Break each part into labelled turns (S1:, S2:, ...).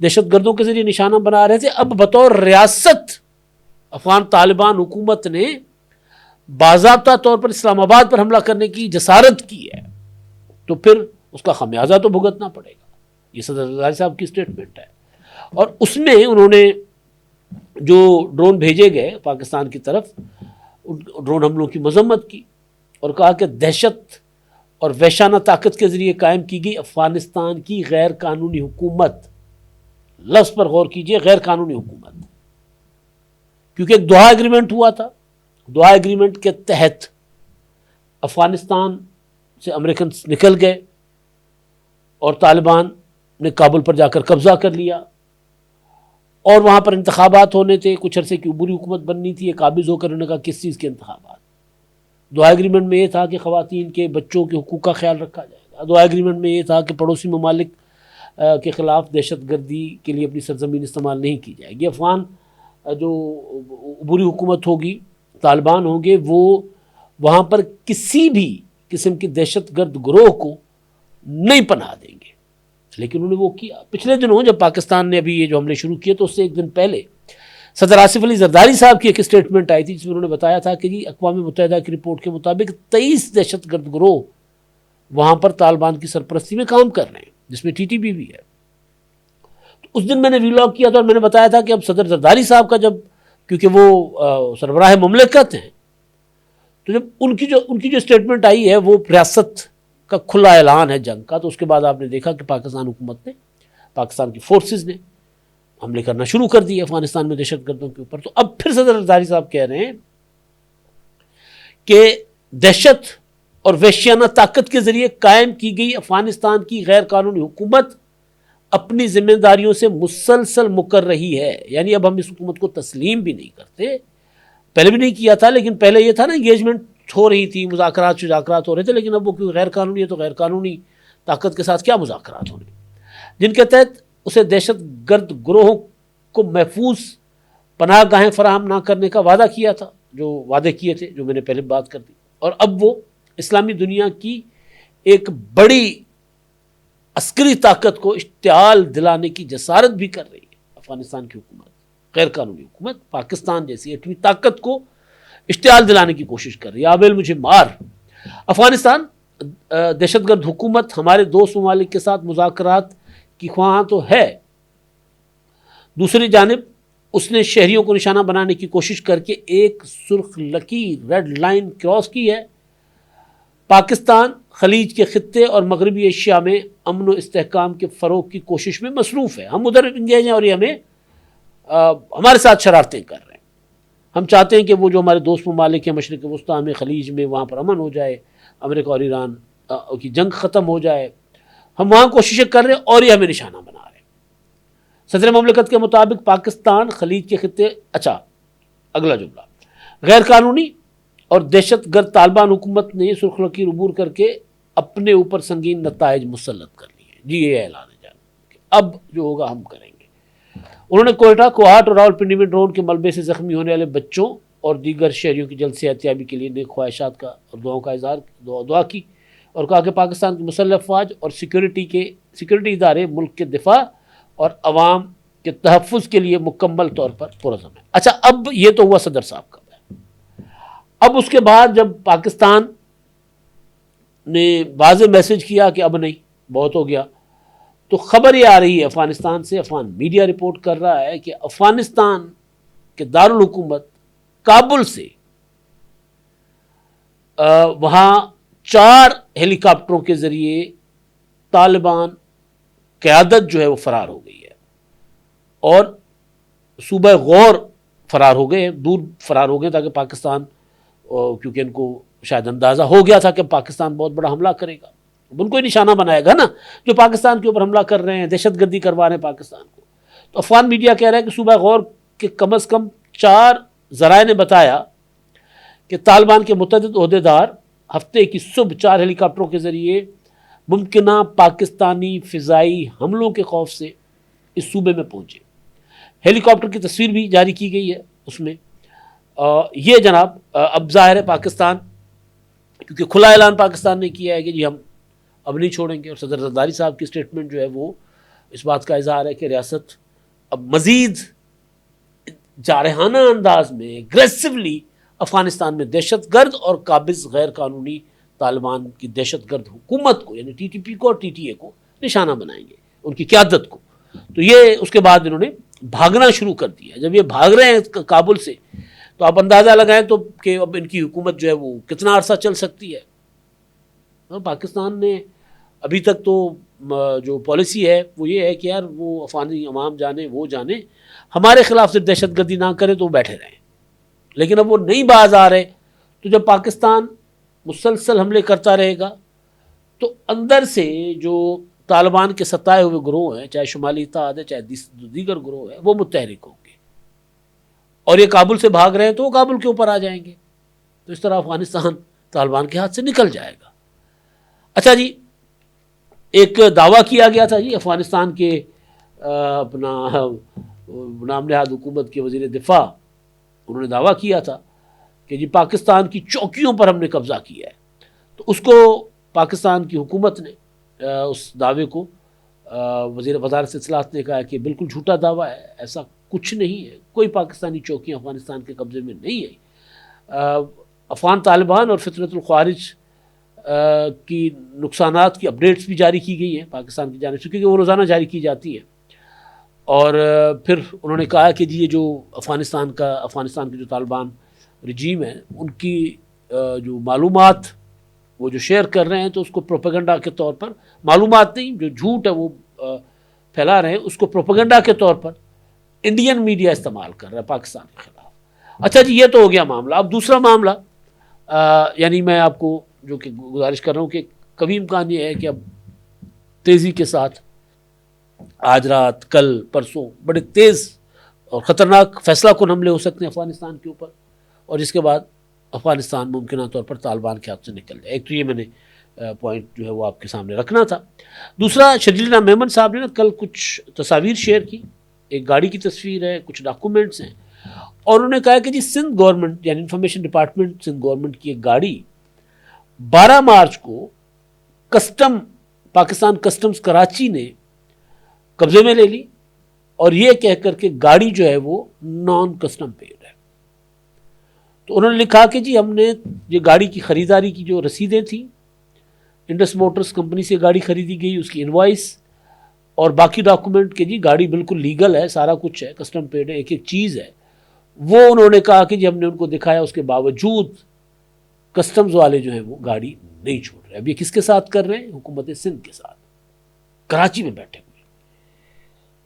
S1: دہشت گردوں کے ذریعے نشانہ بنا رہے تھے، اب بطور ریاست افغان طالبان حکومت نے باضابطہ طور پر اسلام آباد پر حملہ کرنے کی جسارت کی ہے، تو پھر اس کا خمیازہ تو بھگتنا پڑے گا. یہ صدر زرداری صاحب کی اسٹیٹمنٹ ہے. اور اس میں انہوں نے جو ڈرون بھیجے گئے پاکستان کی طرف، ڈرون حملوں کی مذمت کی اور کہا کہ دہشت اور وحشانہ طاقت کے ذریعے قائم کی گئی افغانستان کی غیر قانونی حکومت، لفظ پر غور کیجئے، غیر قانونی حکومت، کیونکہ ایک دوحہ ایگریمنٹ ہوا تھا. دوحہ ایگریمنٹ کے تحت افغانستان سے امریکنز نکل گئے اور طالبان نے کابل پر جا کر قبضہ کر لیا، اور وہاں پر انتخابات ہونے تھے، کچھ عرصے کی عبوری حکومت بننی تھی. یہ قابض ہو کر انہوں نے کہا کس چیز کے انتخابات؟ دوحہ ایگریمنٹ میں یہ تھا کہ خواتین کے بچوں کے حقوق کا خیال رکھا جائے گا. دوحہ ایگریمنٹ میں یہ تھا کہ پڑوسی ممالک کے خلاف دہشت گردی کے لیے اپنی سرزمین استعمال نہیں کی جائے گی. افغان جو عبوری حکومت ہوگی، طالبان ہوں گے، وہ وہاں پر کسی بھی قسم کی دہشت گرد گروہ کو نہیں پناہ دیں گے. لیکن انہوں نے وہ کیا. پچھلے دنوں جب پاکستان نے ابھی یہ جو حملے شروع کیے تو اس سے ایک دن پہلے صدر آصف علی زرداری صاحب کی ایک اسٹیٹمنٹ آئی تھی جس میں انہوں نے بتایا تھا کہ جی اقوام متحدہ کی رپورٹ کے مطابق 23 دہشت گرد گروہ وہاں پر طالبان کی سرپرستی میں کام کر رہے ہیں، جس میں ٹی بھی ہے. تو اس دن میں نے ویلاگ کیا تھا اور میں نے بتایا تھا کہ اب صدر زرداری صاحب کا جب، کیونکہ وہ سربراہ مملکت ہیں، تو جب ان کی جو اسٹیٹمنٹ آئی ہے وہ ریاست کا کھلا اعلان ہے جنگ کا، تو اس کے بعد آپ نے دیکھا کہ پاکستان حکومت نے، پاکستان کی فورسز نے حملے کرنا شروع کر دیے افغانستان میں دہشت گردوں کے اوپر. تو اب پھر صدر زرداری صاحب کہہ رہے ہیں کہ دہشت اور وحشیانہ طاقت کے ذریعے قائم کی گئی افغانستان کی غیر قانونی حکومت اپنی ذمہ داریوں سے مسلسل مکر رہی ہے. یعنی اب ہم اس حکومت کو تسلیم بھی نہیں کرتے، پہلے بھی نہیں کیا تھا، لیکن پہلے یہ تھا نا انگیجمنٹ ہو رہی تھی، مذاکرات ہو رہے تھے، لیکن اب وہ کیوں غیر قانونی ہے تو غیر قانونی طاقت کے ساتھ کیا مذاکرات ہونے، جن کے تحت اسے دہشت گرد گروہوں کو محفوظ پناہ گاہیں فراہم نہ کرنے کا وعدہ کیا تھا، جو وعدے کیے تھے، جو میں نے پہلے بات کر دی. اور اب وہ اسلامی دنیا کی ایک بڑی عسکری طاقت کو اشتعال دلانے کی جسارت بھی کر رہی ہے. افغانستان کی حکومت، غیر قانونی حکومت، پاکستان جیسی ایٹمی طاقت کو اشتعال دلانے کی کوشش کر رہی ہے. آبیل مجھے مار. افغانستان دہشت گرد حکومت ہمارے دوست ممالک کے ساتھ مذاکرات کی خواہاں تو ہے، دوسری جانب اس نے شہریوں کو نشانہ بنانے کی کوشش کر کے ایک سرخ لکیر، ریڈ لائن کراس کی ہے. پاکستان خلیج کے خطے اور مغربی ایشیا میں امن و استحکام کے فروغ کی کوشش میں مصروف ہے. ہم ادھر انگیج ہیں اور یہ ہمارے ساتھ شرارتیں کر رہے ہیں. ہم چاہتے ہیں کہ وہ جو ہمارے دوست ممالک ہیں مشرق وسطیٰ میں، خلیج میں، وہاں پر امن ہو جائے، امریکہ اور ایران کی جنگ ختم ہو جائے. ہم وہاں کوششیں کر رہے ہیں اور یہ ہمیں نشانہ بنا رہے ہیں. صدر مملکت کے مطابق پاکستان خلیج کے خطے، اچھا اگلا جملہ، غیر قانونی اور دہشت گرد طالبان حکومت نے سرخ لکیر عبور کر کے اپنے اوپر سنگین نتائج مسلط کر لیے. جی یہ اعلان ہے جان، اب جو ہوگا ہم کریں گے. انہوں نے کوئٹہ، کوہاٹ اور راولپنڈی میں ڈرون کے ملبے سے زخمی ہونے والے بچوں اور دیگر شہریوں کی جلد صحتیابی کے لیے نیک خواہشات کا اور دعاؤں کا اظہار دعا کی اور کہا کہ پاکستان کی مسلح افواج اور سیکورٹی ادارے ملک کے دفاع اور عوام کے تحفظ کے لیے مکمل طور پر پرعزم ہیں. اچھا اب یہ تو ہوا صدر صاحب کا بیان. اب اس کے بعد جب پاکستان نے واضح میسج کیا کہ اب نہیں، بہت ہو گیا، تو خبر یہ آ رہی ہے افغانستان سے، افغان میڈیا رپورٹ کر رہا ہے کہ افغانستان کے دارالحکومت کابل سے وہاں 4 ہیلی کاپٹروں کے ذریعے طالبان قیادت جو ہے وہ فرار ہو گئی ہے اور صوبہ غور فرار ہو گئے، دور فرار ہو گئے، تاکہ پاکستان، کیونکہ ان کو شاید اندازہ ہو گیا تھا کہ پاکستان بہت بڑا حملہ کرے گا، ان کو ہی نشانہ بنائے گا نا جو پاکستان کے اوپر حملہ کر رہے ہیں، دہشت گردی کروا رہے ہیں پاکستان کو. تو افغان میڈیا کہہ رہا ہے کہ صوبہ غور کے کم از کم 4 ذرائع نے بتایا کہ طالبان کے متعدد عہدیدار ہفتے کی صبح 4 ہیلی کاپٹروں کے ذریعے ممکنہ پاکستانی فضائی حملوں کے خوف سے اس صوبے میں پہنچے. ہیلی کاپٹر کی تصویر بھی جاری کی گئی ہے اس میں. یہ جناب اب ظاہر ہے پاکستان، کیونکہ کھلا اعلان پاکستان نے کیا ہے کہ جی ہم اب نہیں چھوڑیں گے، اور صدر زرداری صاحب کی اسٹیٹمنٹ جو ہے وہ اس بات کا اظہار ہے کہ ریاست اب مزید جارحانہ انداز میں ایگریسولی افغانستان میں دہشت گرد اور قابض غیر قانونی طالبان کی دہشت گرد حکومت کو یعنی ٹی ٹی پی کو اور ٹی ٹی اے کو نشانہ بنائیں گے، ان کی قیادت کو. تو یہ اس کے بعد انہوں نے بھاگنا شروع کر دیا. جب یہ بھاگ رہے ہیں کابل سے تو آپ اندازہ لگائیں تو کہ اب ان کی حکومت جو ہے وہ کتنا عرصہ چل سکتی ہے. پاکستان نے ابھی تک تو جو پالیسی ہے وہ یہ ہے کہ یار وہ افغانی عوام جانے وہ جانے، ہمارے خلاف صرف دہشت گردی نہ کرے تو وہ بیٹھے رہیں. لیکن اب وہ نہیں باز آ رہے، تو جب پاکستان مسلسل حملے کرتا رہے گا تو اندر سے جو طالبان کے ستائے ہوئے گروہ ہیں، چاہے شمالی اتحاد ہے چاہے دیگر گروہ ہیں، وہ متحرک ہوں گے اور یہ کابل سے بھاگ رہے ہیں تو وہ کابل کے اوپر آ جائیں گے. تو اس طرح افغانستان طالبان کے ہاتھ سے نکل جائے گا. اچھا جی، ایک دعویٰ کیا گیا تھا جی افغانستان کے اپنا نام نہاد حکومت کے وزیر دفاع، انہوں نے دعویٰ کیا تھا کہ جی پاکستان کی چوکیوں پر ہم نے قبضہ کیا ہے. تو اس کو پاکستان کی حکومت نے اس دعوے کو وزارت اطلاعات نے کہا کہ بالکل جھوٹا دعویٰ ہے، ایسا کچھ نہیں ہے، کوئی پاکستانی چوکیاں افغانستان کے قبضے میں نہیں ہے. افغان طالبان اور فتنۃ الخوارج کی نقصانات کی اپڈیٹس بھی جاری کی گئی ہیں پاکستان کی جانب سے، کیونکہ وہ روزانہ جاری کی جاتی ہیں. اور پھر انہوں نے کہا کہ جی یہ جو افغانستان کے جو طالبان رجیم ہے ان کی جو معلومات وہ جو شیئر کر رہے ہیں تو اس کو پروپیگنڈا کے طور پر، معلومات نہیں جو جھوٹ ہے وہ پھیلا رہے ہیں، اس کو پروپیگنڈا کے طور پر انڈین میڈیا استعمال کر رہا ہے پاکستان کے خلاف. اچھا جی، یہ تو ہو گیا معاملہ. اب دوسرا معاملہ یعنی میں آپ کو جو کہ گزارش کر رہا ہوں کہ کبھی امکان یہ ہے کہ اب تیزی کے ساتھ آج رات کل پرسوں بڑے تیز اور خطرناک فیصلہ کن حملے ہو سکتے ہیں افغانستان کے اوپر، اور اس کے بعد افغانستان ممکنہ طور پر طالبان کے ہاتھ سے نکل جائے. ایک تو یہ میں نے پوائنٹ جو ہے وہ آپ کے سامنے رکھنا تھا. دوسرا، شرجیل نام میمن صاحب نے کل کچھ تصاویر شیئر کی، ایک گاڑی کی تصویر ہے، کچھ ڈاکومنٹس ہیں، اور انہوں نے کہا کہ جی سندھ گورنمنٹ یعنی انفارمیشن ڈپارٹمنٹ سندھ گورنمنٹ کی ایک گاڑی 12 مارچ کو پاکستان کسٹمز کراچی نے قبضے میں لے لی، اور یہ کہہ کر کے گاڑی جو ہے وہ نان کسٹم پیڈ ہے. تو انہوں نے لکھا کہ جی ہم نے یہ گاڑی کی خریداری کی جو رسیدیں تھیں، انڈس موٹرز کمپنی سے گاڑی خریدی گئی، اس کی انوائس اور باقی ڈاکومنٹ کہ جی گاڑی بالکل لیگل ہے، سارا کچھ ہے، کسٹم پیڈ ہے، ایک ایک چیز ہے، وہ انہوں نے کہا کہ جی ہم نے ان کو دکھایا، اس کے باوجود کسٹمز والے جو ہیں وہ گاڑی نہیں چھوڑ رہے. اب یہ کس کے ساتھ کر رہے ہیں؟ حکومت سندھ کے ساتھ، کراچی میں بیٹھے ہوئے.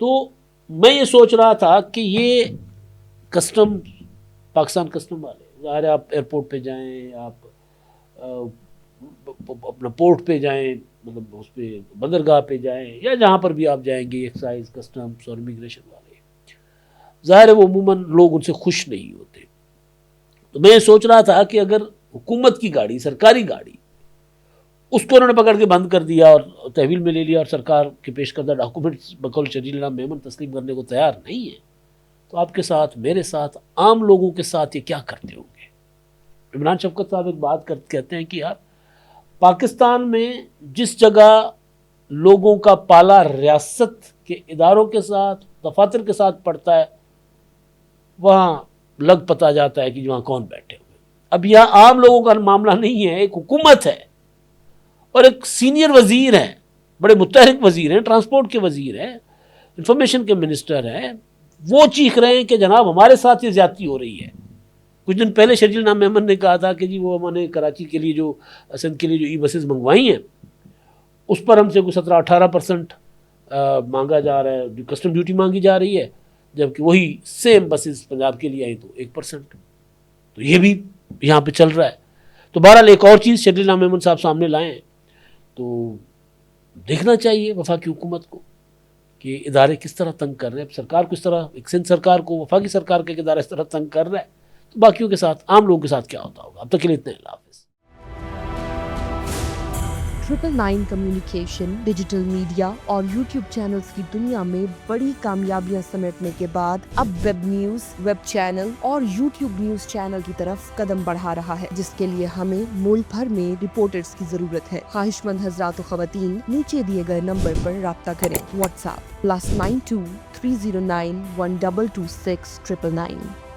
S1: تو میں یہ سوچ رہا تھا کہ یہ کسٹم پاکستان کسٹم والے ظاہر ہے، آپ ایئرپورٹ پہ جائیں، آپ اپنا پورٹ پہ جائیں، مطلب اس پہ بندرگاہ پہ جائیں، یا جہاں پر بھی آپ جائیں گے، ایکسائز کسٹمز اور امیگریشن والے ظاہر ہے وہ عموماً لوگ ان سے خوش نہیں ہوتے. تو میں یہ سوچ رہا تھا کہ اگر حکومت کی گاڑی، سرکاری گاڑی، اس کو انہوں نے پکڑ کے بند کر دیا اور تحویل میں لے لیا، اور سرکار کے پیش کردہ ڈاکومنٹس بقول شرجیل نام میمن تسلیم کرنے کو تیار نہیں ہے، تو آپ کے ساتھ، میرے ساتھ، عام لوگوں کے ساتھ یہ کیا کرتے ہوں گے؟ عمران شفقت صاحب ایک بات کہتے ہیں کہ یار پاکستان میں جس جگہ لوگوں کا پالا ریاست کے اداروں کے ساتھ، دفاتر کے ساتھ پڑتا ہے، وہاں لگ پتا جاتا ہے کہ وہاں کون بیٹھے ہوئے. اب یہاں عام لوگوں کا معاملہ نہیں ہے، ایک حکومت ہے اور ایک سینئر وزیر ہیں، بڑے متحرک وزیر ہیں، ٹرانسپورٹ کے وزیر ہیں، انفارمیشن کے منسٹر ہیں، وہ چیخ رہے ہیں کہ جناب ہمارے ساتھ یہ زیادتی ہو رہی ہے. کچھ دن پہلے شرجیل نام میمن نے کہا تھا کہ جی وہ ہم نے کراچی کے لیے جو سندھ کے لیے جو ای بسز منگوائی ہیں اس پر ہم سے کوئی 17-18% مانگا جا رہا ہے، جو کسٹم ڈیوٹی مانگی جا رہی ہے، جبکہ وہی سیم بسز پنجاب کے لیے آئی تو 1%. تو یہ بھی یہاں پہ چل رہا ہے. تو بہرحال ایک اور چیز شرجیل نام میمن صاحب سامنے لائے ہیں، تو دیکھنا چاہیے وفاقی حکومت کو کہ ادارے کس طرح تنگ کر رہے ہیں. سرکار کو اس طرح، ایک سندھ سرکار کو وفاقی سرکار کا ادارہ اس طرح تنگ کر رہا ہے، تو باقیوں کے ساتھ، عام لوگوں کے ساتھ کیا ہوتا ہوگا. اب تک کے لیے اتنے، اللہ حافظ.
S2: 999 کمیونیکیشن، ڈیجیٹل میڈیا اور یوٹیوب چینلز کی دنیا میں بڑی کامیابیاں سمیٹنے کے بعد اب ویب نیوز، ویب چینل اور یوٹیوب نیوز چینل کی طرف قدم بڑھا رہا ہے، جس کے لیے ہمیں ملک بھر میں رپورٹرز کی ضرورت ہے۔ خواہش مند حضرات و خواتین نیچے دیے گئے نمبر پر رابطہ کریں۔ What's app +92 309 1226 999۔